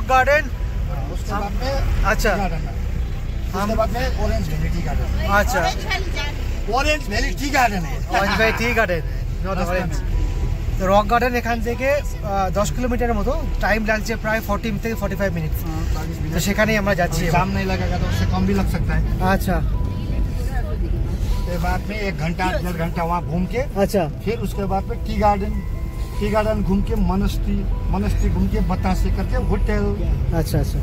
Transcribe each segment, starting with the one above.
Rock garden, उसके बाद में अच्छा उसके बाद में ऑरेंज वैली टी गार्डन। अच्छा ऑरेंज वैली टी गार्डन है। Orange valley tea garden not orange. তো রক গার্ডেন এখান থেকে 10 কিলোমিটারের মতো, টাইম লাগছে প্রায় 40 থেকে 45 মিনিট। তো সেখানেই আমরা যাচ্ছি। जाम नहीं लगेगा तो उससे कम भी लग सकता है। अच्छा उसके बाद में 1 घंटा 1.5 घंटा वहाँ घूम के, अच्छा फिर उसके बाद में टी गार्डन घूम के मोनेस्ट्री घूम के बतासे करके होटल। अच्छा अच्छा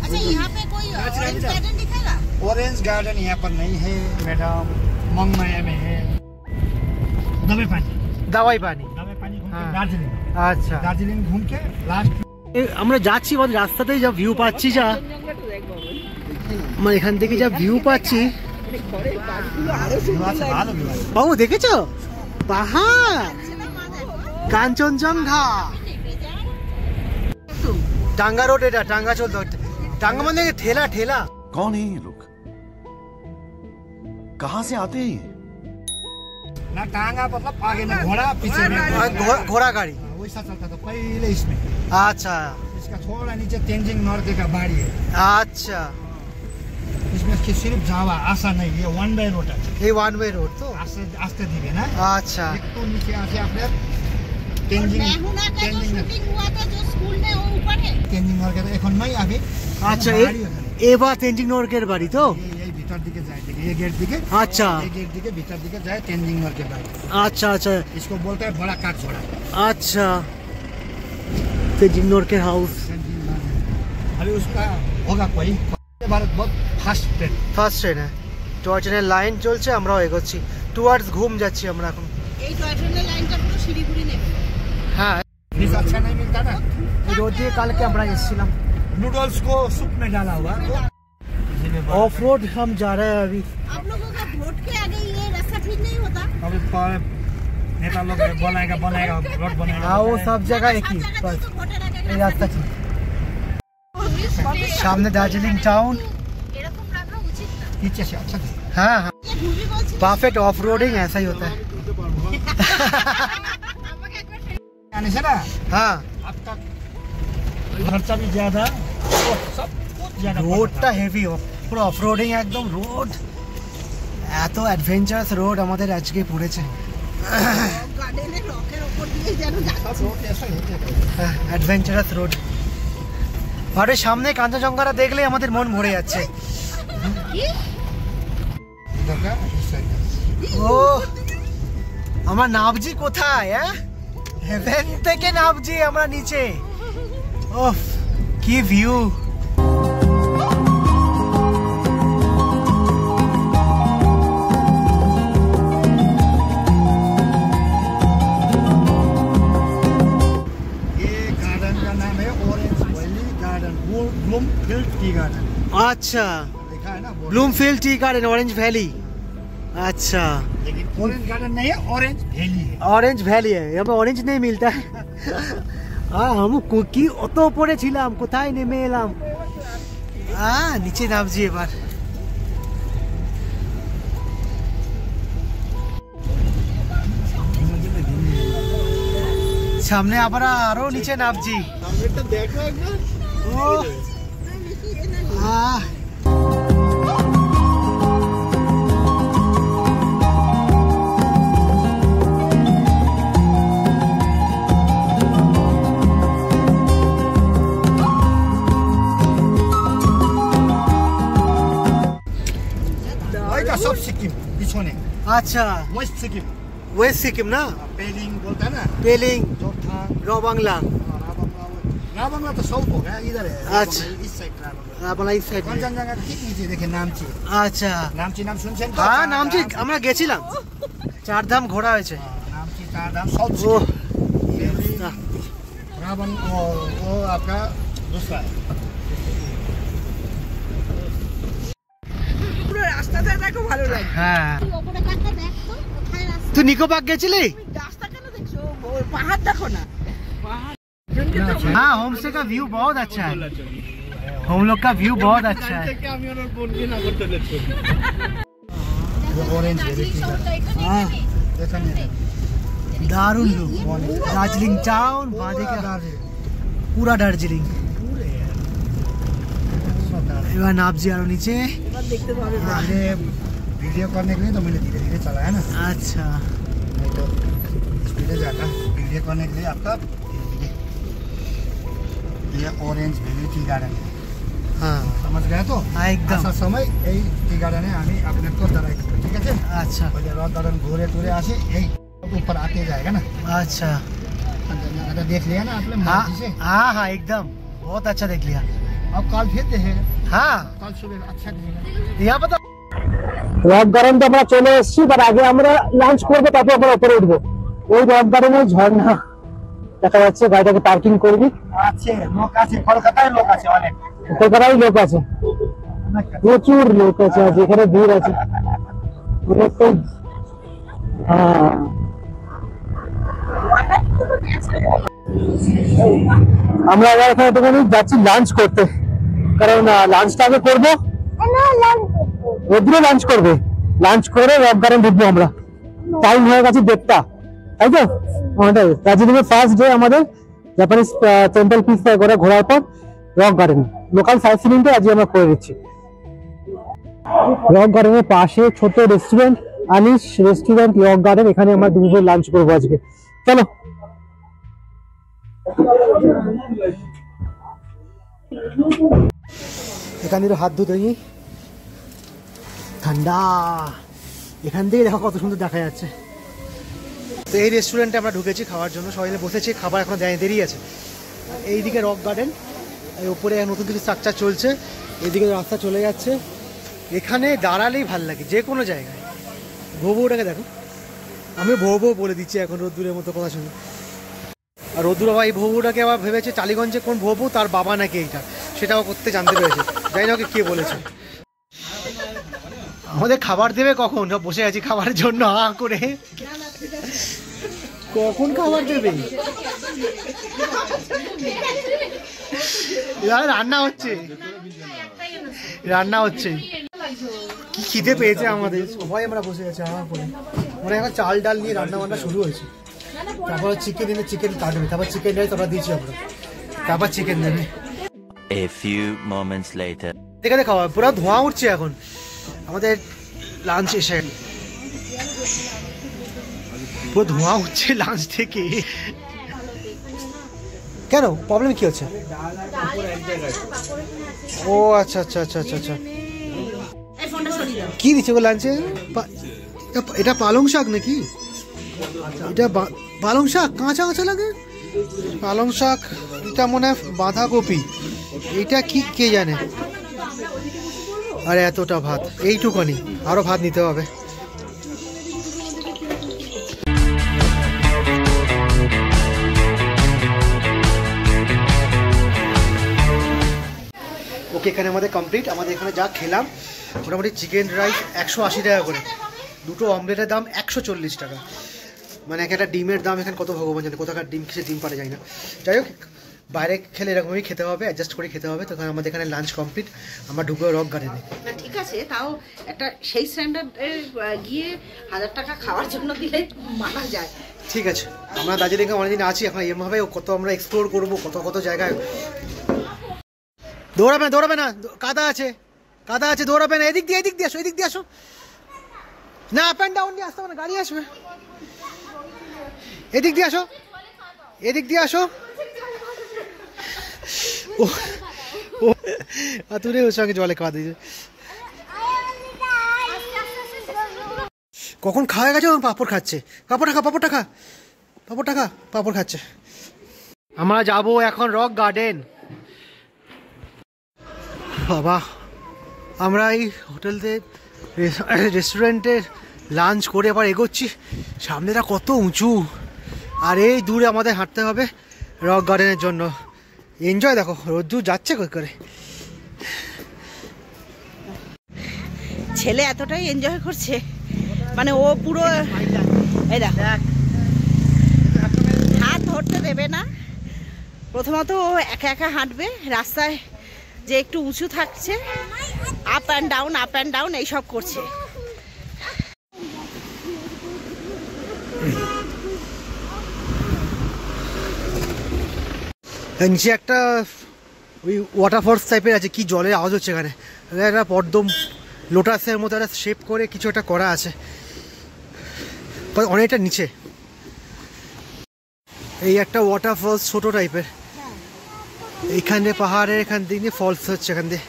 अच्छा यहाँ पे कोई ऑरेंज गार्डन दिखेगा? ऑरेंज गार्डन यहाँ पर नहीं है मैडम, मंगमाया में है। दवाई पानी घूम के दार्जिलिंग। আচ্ছা दार्जिलिंग घूम के लास्ट আমরা যাচ্ছি, মানে রাস্তাতেই যা ভিউ পাচ্ছি, যা মানে এখান থেকে যা ভিউ পাচ্ছি। বাবু দেখেছো পাহাড়, কাঞ্চনজঙ্ঘা, টাঙ্গা রোড, এটা টাঙ্গা চলতো। টাঙ্গা মানে ঠেলা ঠেলা। कौन है ये लोग, कहाँ से आते हैं? ना टांगा मतलब आगे में घोड़ा, पीछे में घोड़ा गाड़ी वैसा चलता था पहले इसमें। अच्छा इसका थोड़ा नीचे तेंजिंग नॉर्गे का बाड़ी है। अच्छा इसमें सिर्फ जावा आशा नहीं, ये 1 वे रोड है। ये 1 वे रोड तो आस्ते धीरे ना। अच्छा एक तो नीचे आके आपने तेंजिंग हुआ था जो स्कूल में वो ऊपर है। तेंजिंग नॉर्गे तो এখন नहीं अभी। আচ্ছা এবার তেঞ্জিং নরকের বাড়ি তো। এই ভিতর দিকে যায়, ये गेट दिखे। अच्छा ये गेट दिखे, भीतर दिखे जाए तेंजिंग नॉर्गे बाड़ी। अच्छा अच्छा इसको बोलते हैं बड़ा काट छोड़ा। अच्छा तेंजिंग नरकेर हाउस। अभी उसका होगा कोई भारत बहुत fast train. First train toy ট্রেনের লাইন চলছে, আমরাও এগোচ্ছি টুয়ার্ডস ঘুম যাচ্ছি আমরা এখন। এই টয় ট্রেনের লাইনটা পুরো শিলিগুড়ি নেবে। হ্যাঁ बीस अच्छा नहीं मिलता ना। এই রোড দিয়ে কালকে আমরা এসেছিলাম। नूडल्स को सूप में डाला हुआ। ऑफ रोड हम जा रहे हैं अभी। आप लोगों का वोट के आगे ये रास्ता ठीक नहीं होता? अभी नेता लोग बनाएगा रोड बनाएगा। हाँ वो सब जगह एक ही बस এই রাস্তা ঠিক। সামনে দার্জিলিং টাউন। এরকম রাখা উচিত না। पीछे से अच्छा था। हाँ हाँ ये भूमि बोलছি परफेक्ट ऑफ रोडिंग ऐसा ही होता है। আমাকে একবার आने से ना हाँ अब तक खर्चा भी ज्यादा और सब कुछ ज्यादा। রোডটা হেভি, পুরো অফ রোডিং একদম। রোড এত অ্যাডভেঞ্চারাস রোড আমাদের আজকে পড়েছে। গার্ডেনের রকের উপর দিয়ে যেন যাচ্ছে। सब रोड ऐसा ही है। Adventurous road. আর এই সামনে কাঞ্চনজঙ্ঘাটা দেখলে আমাদের মন ভরে যাচ্ছে। इधर का इस साइड का। ও আমার নাবজি কোথায়? হেভেন থেকে নাবজি আমরা নিচে। ওফ কি ভিউ। Bloomfield tea garden. अच्छा देखा है ना board. Bloomfield tea garden orange valley. अच्छा लेकिन ऑरेंज गार्डन नहीं है, ऑरेंज वैली है। ऑरेंज ভ্যালি यहाँ पे ऑरेंज नहीं मिलता है। हम কি অত উপরে ছিলাম, কোথায় নেমে এলাম। নিচে নামছি এবার। সামনে আবার আরো নিচে নামছি। देखो একবার। ও আহ सब सिक्किम पिछोने। अच्छा वेस्ट सिक्किम। वेस्ट सिक्किम ना, पेलिंग बोलता है ना। पेलिंग जोरथाङ रोबांगला। राबांगला तो साउथ हो गया, इधर है। अच्छा। इस साइड राबांगला। अपना इस साइड में। कंचनजंगा ठीक नीचे देखे नामची। আচ্ছা नामची नाम सुनছেন তো? হ্যাঁ নামছি, আমরা গেছিলাম, চারধাম ঘোরা হয়েছে। नामची चारधाम साउथ ও सिक्किम। रावण वो आपका दूसरा है। পুরো রাস্তাটা দেখো ভালো লাগে। হ্যাঁ তুই ওপরে কাটটা দেখ তো কোথায় রাস্তা। তুই নিকো পার্ক গেছিলি? তুমি রাস্তা কেন দেখছো? ওই পাহাড় দেখো না। পাহাড় हाँ होम स्टे का व्यू बहुत अच्छा है। हम लोग का व्यू बहुत अच्छा है। Orange valley tea garden. हाँ देखा नहीं दारुण व्यू। दार्जिलिंग टाउन बादे का दार्जिलिंग पूरा दार्जिलिंग। पूरे এবার नापजी आरो नीचे এবার দেখতে পাবে ये वीडियो करने के लिए तो मैंने धीरे धीरे चलाया ना, अच्छा नहीं तो स्पीड जाता। वीडियो करने के लिए आपका ये ऑरेंज वैली टी गार्डन है, हाँ समझ गए तो? हाँ, एकदम। আসার সময় এই টি গার্ডেনে আমি আপনাকে দাঁড়াই দেবো, ঠিক আছে? अच्छा বলে রক গার্ডেন ঘুরে টুরে আসে এই ऊपर आके जाएगा ना। अच्छा अगर देख लिया ना आपने हाँ मर्जी से, हाँ हाँ एकदम बहुत अच्छा देख लिया अब कल फिर देखेगा, हाँ कल सुबह अच्छा दिखेगा। यहाँ पर तो রক গার্ডেন তো আমরা চলে এসেছি, বাট আগে আমরা লাঞ্চ করবো, তারপর আমরা উপরে উঠবো। ওই রক গার্ডেনে ঝর্ণা দেখা যাচ্ছে, গাড়িটাকে পার্কিং করবি। আছে লোক আছে, কলকাতায় লোক আছে অনেক, কলকাতায় লোক আছে, প্রচুর লোক আছে, আজ এখানে ভিড় আছে অনেকটাই। হ্যাঁ আমরা আবার এখানে একটুখানি যাচ্ছি লাঞ্চ করতে, কারণ লাঞ্চটা আগে করবো। রোদ্রে লাঞ্চ করবে, লাঞ্চ করে রক গার্ডেন ঢুকবো আমরা। টাইম হয়ে গেছে 1:30, তাই তো? আমাদের দার্জিলিং এর ফার্স্ট ডে আমাদের জাপানিজ টেম্পল পিস করে ঘোরার পর রক গার্ডেন লোকাল সাইট সিনিংটা আজকে আমরা করে দিচ্ছি। রক গার্ডেনের পাশে ছোট restaurant, Anis restaurant rock garden, এখানে আমরা দুপুরে লাঞ্চ করবো আজকে। চলো এখান থেকে হাত ধুতে নি, ঠান্ডা। এখান থেকে দেখো কত সুন্দর দেখা যাচ্ছে। তো এই রেস্টুরেন্টে আমরা ঢুকেছি খাওয়ার জন্য, সবাই মিলে বসেছি, খাবার এখনো দেরি আছে। এইদিকে রক গার্ডেন, এই উপরে নতুন কিছু স্ট্রাকচার চলছে, এইদিকে রাস্তা চলে যাচ্ছে। এখানে দাঁড়ালেই ভাল লাগে যে কোনো জায়গায়। ভৌ বউটাকে দেখো, আমি ভৌ বউ বলে দিচ্ছি এখন রোদ্দুরের মতো কথা শুনে। আর রোদ্দুর বাবা এই ভৌ বউটাকে আবার ভেবেছে টালিগঞ্জে কোন ভৌ বউ, তার বাবা নাকি এইটা, সেটাও করতে জানতে পেরেছে, জানি না ওকে কে বলেছে। আমাদের খাবার দেবে কখন? সব বসে আছি খাবারের জন্য হা করে, কখন খাবার দেবে? রান্না হচ্ছে, রান্না হচ্ছে। কি খিদে পেয়েছে আমাদের, সবাই আমরা বসে আছি হা করে। মানে এখন চাল ডাল নিয়ে রান্না বান্না শুরু হয়েছে। তারপর চিকেন এনে চিকেন কাটবে, তারপর চিকেন রাইস আমরা দিয়েছি আমরা, তারপর চিকেন দেবে। A few moments later. দেখে খাওয়া পুরো ধোঁয়া উঠছে এখন আমাদের লাঞ্চ এসে, পুরো ধোঁয়া উঠছে লাঞ্চ থেকে। কেন প্রবলেম কি হচ্ছে? ও আচ্ছা আচ্ছা আচ্ছা আচ্ছা আচ্ছা, কি দিচ্ছে গো লাঞ্চে? এটা পালং শাক নাকি? এটা পালং শাক, কাঁচা কাঁচা লাগে পালং শাক। এটা মনে হয় বাঁধাকপি, এটা কি কে জানে। আরে এতটা ভাত, এইটুকানি, আরো ভাত নিতে হবে। ওকে, এখানে আমাদের কমপ্লিট। আমাদের এখানে যা খেলাম মোটামুটি চিকেন রাইস 180 টাকা করে, দুটো অমলেটের দাম 140 টাকা। মানে একটা ডিমের দাম এখানে কত ভগবান জানে, কোথাকার ডিম খেয়ে ডিম পারে যায় না। যাই হোক, বাইরে খেলে এরকমই খেতে হবে, অ্যাডজাস্ট করে খেতে হবে। তো আমাদের এখানে লাঞ্চ কমপ্লিট, আমরা ঢুকবো রক গার্ডেনে। ঠিক আছে, তাও একটা সেই স্ট্যান্ডার্ডে গিয়ে 1000 টাকা খাওয়ার জন্য দিলে মানা যায়। ঠিক আছে, আমরা দার্জিলিংয়ে অনেকদিন আছি, এখন এমভাবে কত আমরা এক্সপ্লোর করবো, কত কত জায়গায়। দৌড়াবে দৌড়াবে না, কাদা আছে কাদা আছে, দৌড়াবে না। এদিক দিয়ে আসো, এদিক দিয়ে আসো না, আপ অ্যান্ড ডাউন দিয়ে আসতে হবে না, গাড়ি আসবে। এদিক দিয়ে আসো, এদিক দিয়ে আসো। ও তুই ওর সঙ্গে জলে খাওয়া দিয়েছে। কখন খাওয়া গেছে? পাঁপড় খাচ্ছে, পাঁপড় খা, পাঁপড়টা খা, পাঁপড়টা খা, পাঁপড় খাচ্ছে। আমরা যাবো এখন রক গার্ডেন। বাবা, আমরা এই হোটেলতে রেস্টুরেন্টে লাঞ্চ করে আবার এগোচ্ছি। সামনেটা কত উঁচু, আর এই দূরে আমাদের হাঁটতে হবে রক গার্ডেনের জন্য। এনজয় দেখো, রোদ্দুর যাচ্ছে কই করে। ছেলে এতটাই এনজয় করছে, মানে ও পুরো এই দেখো, হাত ধরতে দেবে না। প্রথমত ও একা একা হাঁটবে রাস্তায়, যে একটু উঁচু থাকছে, আপ অ্যান্ড ডাউন এইসব করছে। নিচে একটা ওই ওয়াটারফলস টাইপের আছে, কি জলের আওয়াজ হচ্ছে এখানে। একটা পদ্ম লোটাসের মতো একটা শেপ করে কিছু একটা করা আছে, অনেকটা নিচে। এই একটা ওয়াটারফলস ছোট টাইপের, এইখানে পাহাড়ের এখান দিয়ে ফলস হচ্ছে এখান দিয়ে।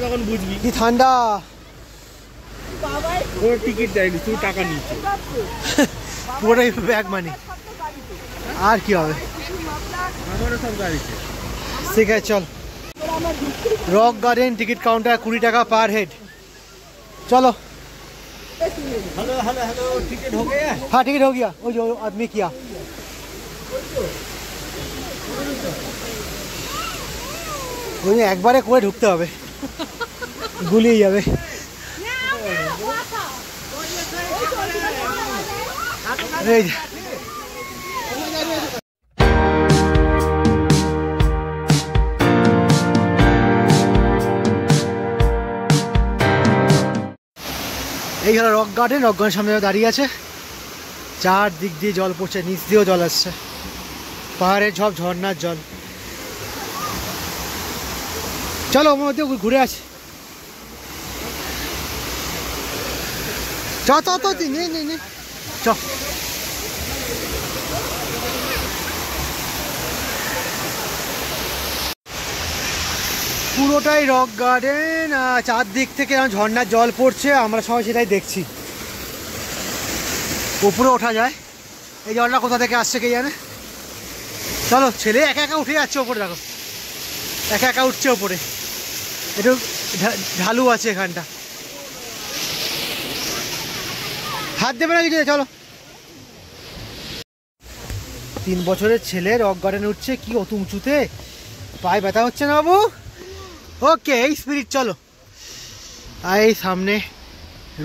তখন বুঝবি কি ঠান্ডা, ওর টিকিট দেয়নি, তুই টাকা নিচ্ছে পুরোটাই ব্যাগ মানি, আর কি হবে। আমারও সব গাড়িতে। ঠিক আছে চল। रॉक गार्डन टिकट काउंटर 20 টাকা पर हेड। चलो। हेलो हेलो हेलो, टिकट हो गया? हाँ टिकट हो गया, वो जो आदमी किया। ওই একবারে করে ঢুকতে হবে, গুলিয়ে যাবে। এই এই হলো রক গার্ডেন। রক গার্ডেনের সামনে দাঁড়িয়ে আছে, চার দিক দিয়ে জল পড়ছে, নিচ দিয়েও জল আসছে, পাহাড়ের সব ঝর্ণার জল। চলো আমার মধ্যে ঘুরে আসি। চ চ চ নে চ। পুরোটাই রক গার্ডেন, চারদিক থেকে ঝর্ণার জল পড়ছে, আমরা সবাই সেটাই দেখছি। উপরে ওঠা যায়, এই জলটা কোথা থেকে আসছে কে জানে। চলো, ছেলে একা একা উঠে যাচ্ছে ওপরে, দেখো একা একা উঠছে ওপরে। একটু ঢালু আছে এখানটা, হাত দেবে না কিছু। চলো, 3 বছরের ছেলে রক গার্ডেনে উঠছে, কি অত উঁচুতে, পায়ে ব্যথা হচ্ছে না বাবু? ওকে, এই স্পিরিট। চলো। আর এই সামনে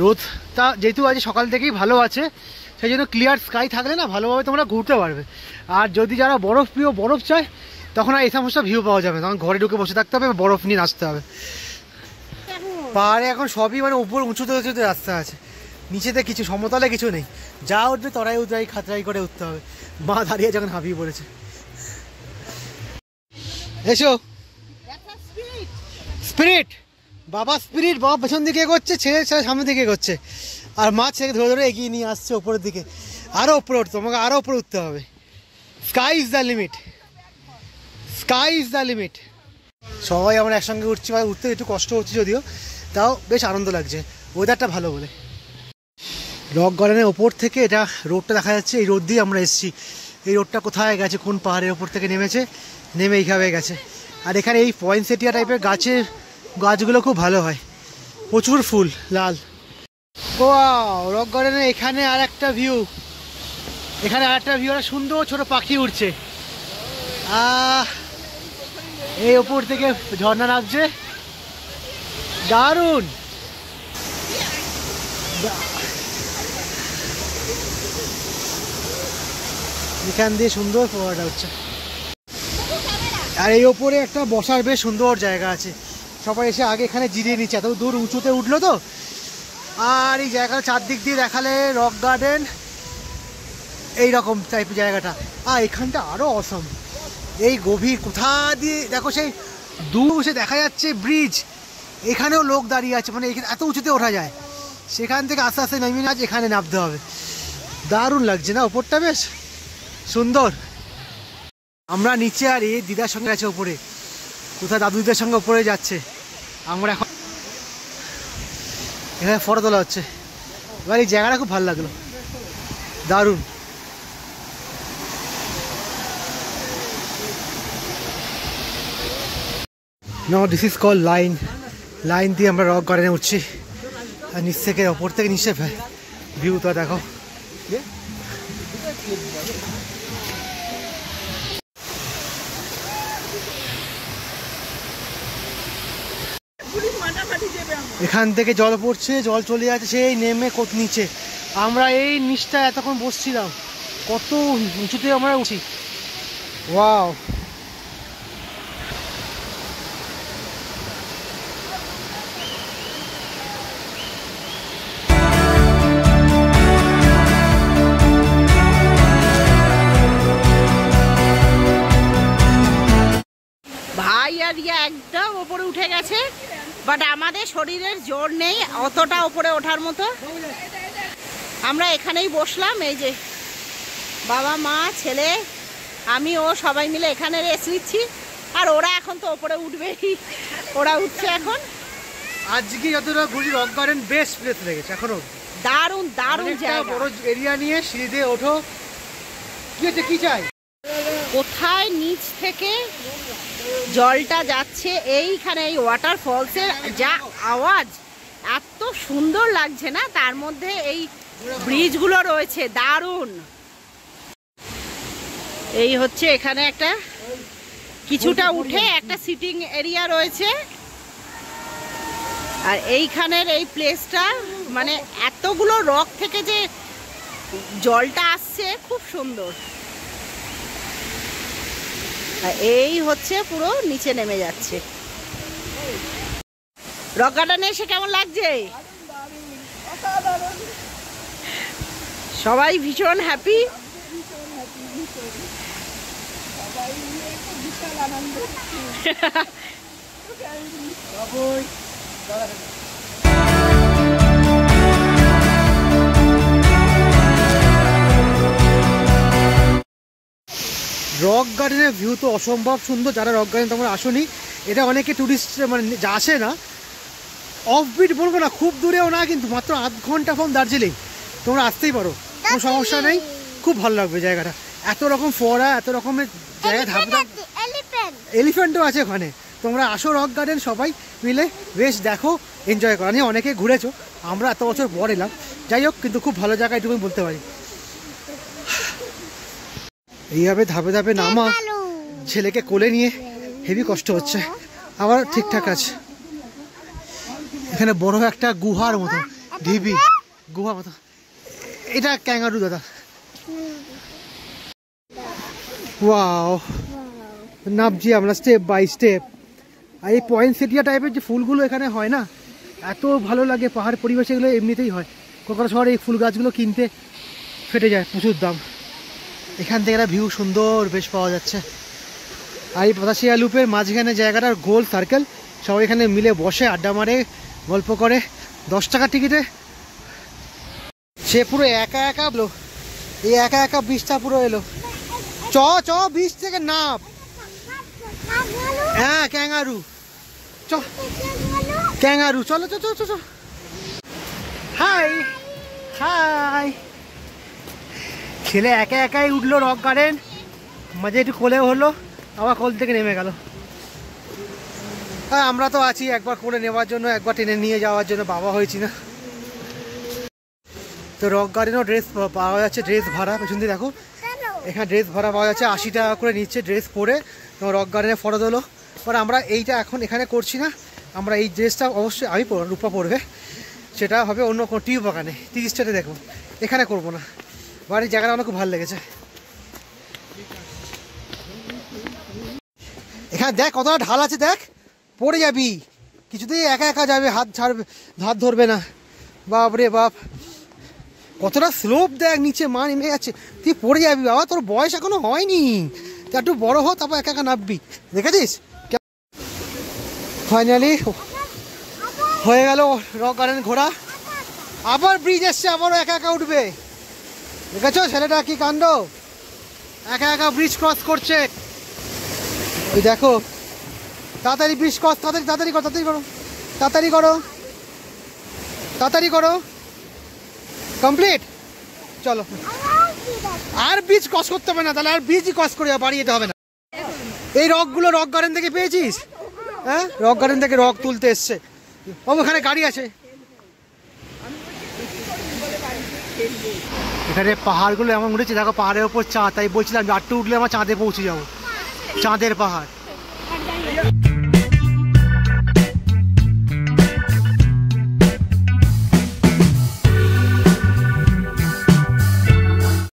রোদটা যেহেতু আজ সকাল থেকেই ভালো আছে, সেই জন্য ক্লিয়ার স্কাই থাকলে না ভালোভাবে তোমরা ঘুরতে পারবে। আর যদি যারা বরফ প্রিয়, বরফ চায়, তখন আর এই সমস্ত ভিউ পাওয়া যাবে, তখন ঘরে ঢুকে বসে থাকতে হবে, বরফ নিয়ে নাচতে হবে। পাহাড়ে এখন সবই মানে উপর উঁচুতে উঁচুতে রাস্তা আছে, নিচেতে কিছু সমতলে কিছু নেই, যা উঠবে তরাই উতরাই খাতরাই করে উঠতে হবে। মা দাঁড়িয়ে যখন হাঁপিয়ে পড়েছে। এসো। স্পিরিট, বাবা স্পিরিট, বাবা পেছন দিকে এগোচ্ছে, ছেলে সামনে দিকে এগোচ্ছে, আর মা ছেলেকে ধরে ধরে এগিয়ে নিয়ে আসছে ওপরের দিকে। আরও উপরে উঠতে, তোমাকে আরও উপরে উঠতে হবে। Sky is the limit, sky is the limit. সবাই আমরা একসঙ্গে উঠছি, মানে উঠতে একটু কষ্ট হচ্ছে যদিও, তাও বেশ আনন্দ লাগছে, ওয়েদারটা ভালো বলে। রক গার্ডেনের ওপর থেকে এটা রোডটা দেখা যাচ্ছে, এই রোড দিয়ে আমরা এসেছি। এই রোডটা কোথায় গেছে, কোন পাহাড়ের ওপর থেকে নেমেছে, নেমে এইভাবে গেছে। আর এখানে এই পয়েন্টসেটিয়া টাইপের গাছগুলো খুব ভালো হয়, প্রচুর ফুল লাল। ওয়াও, রক গার্ডেনের এখানে আর একটা ভিউ, এখানে আর একটা ভিউ, একটা সুন্দর ছোট পাখি উঠছে। এই ওপর থেকে ঝর্ণা নামছে, দারুণ। এখান দিয়ে সুন্দর ফোয়ারাটা হচ্ছে। আর এই ওপরে একটা বসার বেশ সুন্দর জায়গা আছে, সবাই এসে আগে এখানে জিরিয়ে নিচ্ছে, এত দূর উঁচুতে উঠলো তো। আর এই জায়গাটা চারদিক দিয়ে দেখালে রক গার্ডেন এইরকম টাইপের জায়গাটা। আর এখানটা আরও অসম, এই গভীর কোথা দিয়ে দেখো, সেই দূর বসে দেখা যাচ্ছে ব্রিজ, এখানেও লোক দাঁড়িয়ে আছে, মানে এখানে এত উঁচুতে ওঠা যায়। সেখান থেকে আস্তে আস্তে নামিয়ে আজ এখানে নামতে হবে। দারুণ লাগছে না ওপরটা, বেশ সুন্দর। আমরা নিচে, আর এই দিদার সঙ্গে আছে ওপরে, কোথায় দাদু দিদার সঙ্গে ওপরে যাচ্ছে। আমরা এখন এখানে ফটো তোলা হচ্ছে। এবার এই জায়গাটা খুব ভালো লাগলো, দারুণ। No, this is call line. Line দিয়ে আমরা রক গার্ডেনে উঠছি, আর নিচ থেকে ওপর থেকে নিচে ভিউটা দেখো। এখান থেকে জল পড়ছে, জল চলে যাচ্ছে সেই নেমে কত নিচে। আমরা এই নিচটা এতক্ষণ বসছিলাম, কত উঁচুতে আমরা উঠি। ওয়াও। ওপরে উঠে গেছে, বাট আমাদের শরীরের জোর নেই অতটা ওপরে ওঠার মতো। আমরা এখানেই বসলাম, এই যে বাবা মা ছেলে আমি ও সবাই মিলে এখানে রেস্ট নিচ্ছি। আর ওরা এখন তো ওপরে উঠবেই, ওরা উঠছে এখন। আজকে যতটা ঘুরি রক গার্ডেন বেস্ট প্লেস লেগেছে এখনো। দারুণ দারুণ জায়গা, বড় এরিয়া নিয়ে সিঁড়ি দিয়ে ওঠো, কি হচ্ছে কি চাই। কোথায় নিচ থেকে জলটা যাচ্ছে, এইখানে এই ওয়াটারফলসের যা আওয়াজ, এত সুন্দর লাগছে না। তার মধ্যে এই ব্রিজগুলো রয়েছে দারুণ। এই হচ্ছে এখানে একটা কিছুটা উঠে একটা সিটিং এরিয়া রয়েছে। আর এইখানের এই প্লেসটা মানে এতগুলো রক থেকে যে জলটা আসছে খুব সুন্দর। আর এই হচ্ছে পুরো নিচে নেমে যাচ্ছে। রক গার্ডেনে এসে কেমন লাগছে? সবাই ভীষণ হ্যাপি। রক গার্ডেনের ভিউ তো অসম্ভব সুন্দর। যারা রক গার্ডেন তোমরা আসোনি, এটা অনেকে টুরিস্ট মানে যা আসে না, অফবিট বলবো না, খুব দূরেও না, কিন্তু মাত্র 8 ঘন্টা ফ্রম দার্জিলিং। তোমরা আসতেই পারো, কোনো সমস্যা নেই, খুব ভালো লাগবে জায়গাটা। এত রকম ফোয়ারা, এত রকমের জায়গা, এলিফ্যান্টও আছে ওখানে। তোমরা আসো রক গার্ডেন, সবাই মিলে বেশ দেখো, এনজয় করো। আমি অনেকে ঘুরেছো, আমরা এত বছর পর এলাম, যাই হোক, কিন্তু খুব ভালো জায়গা, এটুকু বলতে পারি। এইভাবে ধাপে ধাপে নামা, ছেলেকে কোলে নিয়ে হেভি কষ্ট হচ্ছে, আবার ঠিকঠাক আছে। এখানে বড় একটা গুহার মতো, ঢিবি গুহা মতো, এটা ক্যাঙ্গারু দাদা। ওয়াও, নামছি আমরা স্টেপ বাই স্টেপ। আর এই পয়েন্টসেটিয়া টাইপের যে ফুলগুলো এখানে হয় না, এত ভালো লাগে। পাহাড় পরিবেশে এগুলো এমনিতেই হয়। কলকাতা শহরে এই ফুল গাছগুলো কিনতে ফেটে যায়, প্রচুর দাম। এখান থেকে একটা ভিউ সুন্দর বেশ পাওয়া যাচ্ছে। আর এই পতাশিয়া লুপের মাঝখানে জায়গাটার গোল সার্কেল, সবাই এখানে মিলে বসে আড্ডা মারে, গল্প করে। 10 টাকার টিকিটে সে পুরো একা একা এই একা একা বৃষ্টিটা পুরো এলো। চ বীজ থেকে নাপ। হ্যাঁ ক্যাঙ্গারু, চ ক্যাঙ্গারু, চলো চ চ চ। High high. ছেলে একা একাই উঠলো রক গার্ডেন, মাঝে একটু কোলে হলো, আবার কোল থেকে নেমে গেল। হ্যাঁ, আমরা তো আছি একবার কোলে নেওয়ার জন্য, একবার টেনে নিয়ে যাওয়ার জন্য, বাবা হয়েছি না। তো রক গার্ডেনও ড্রেস পাওয়া যাচ্ছে, ড্রেস ভাড়া, পেছন দিয়ে দেখো, এখানে ড্রেস ভাড়া পাওয়া যাচ্ছে, 80 টাকা করে নিচ্ছে ড্রেস পরে। তোমার রক গার্ডেনে ফটো তোলো। পর আমরা এইটা এখন এখানে করছি না, আমরা এই ড্রেসটা অবশ্যই আমি রূপা পরবে, সেটা হবে অন্য কোনো টিউব বাগানে 30 টাকা দেখবো, এখানে করবো না। বাড়ির জায়গাটা আমার খুব ভালো লেগেছে। এখানে দেখ কতটা ঢাল আছে, দেখ পড়ে যাবি, কিছুতেই একা একা যাবে, হাত ছাড়বে, হাত ধরবে না। বাপ রে বাপ, কতটা স্লোপ দেখ, নিচে মা নেমে যাচ্ছে, তুই পড়ে যাবি বাবা, তোর বয়স এখনো হয়নি, তুই একটু বড় হ, তারপর একা একা নামবি। দেখেছিস ফাইনালি হয়ে গেল রক গার্ডেন ঘোরা। আবার ব্রিজ এসছে, আবারও একা একা উঠবে। দেখেছো ছেলেটা কি কাণ্ড, একা একা ব্রিজ ক্রস করছে। ওই দেখো, তাড়াতাড়ি ব্রিজ ক্রস, তাড়াতাড়ি করো, তাড়াতাড়ি করো, তাড়াতাড়ি করো, তাড়াতাড়ি করো, কমপ্লিট। চলো, আর ব্রিজ ক্রস করতে হবে না, তাহলে আর ব্রিজই ক্রস করে বাড়ি যেতে হবে না। এই রকগুলো রক গার্ডেন থেকে পেয়েছিস? হ্যাঁ, রক গার্ডেন থেকে রক তুলতে এসছে। ওখানে গাড়ি আছে। এখানে পাহাড়গুলো এমন উঠেছে, দেখো পাহাড়ের ওপর চাঁদ, তাই বলছিলাম যে আটটু উঠলে আমার চাঁদে পৌঁছে যাবো, চাঁদের পাহাড়।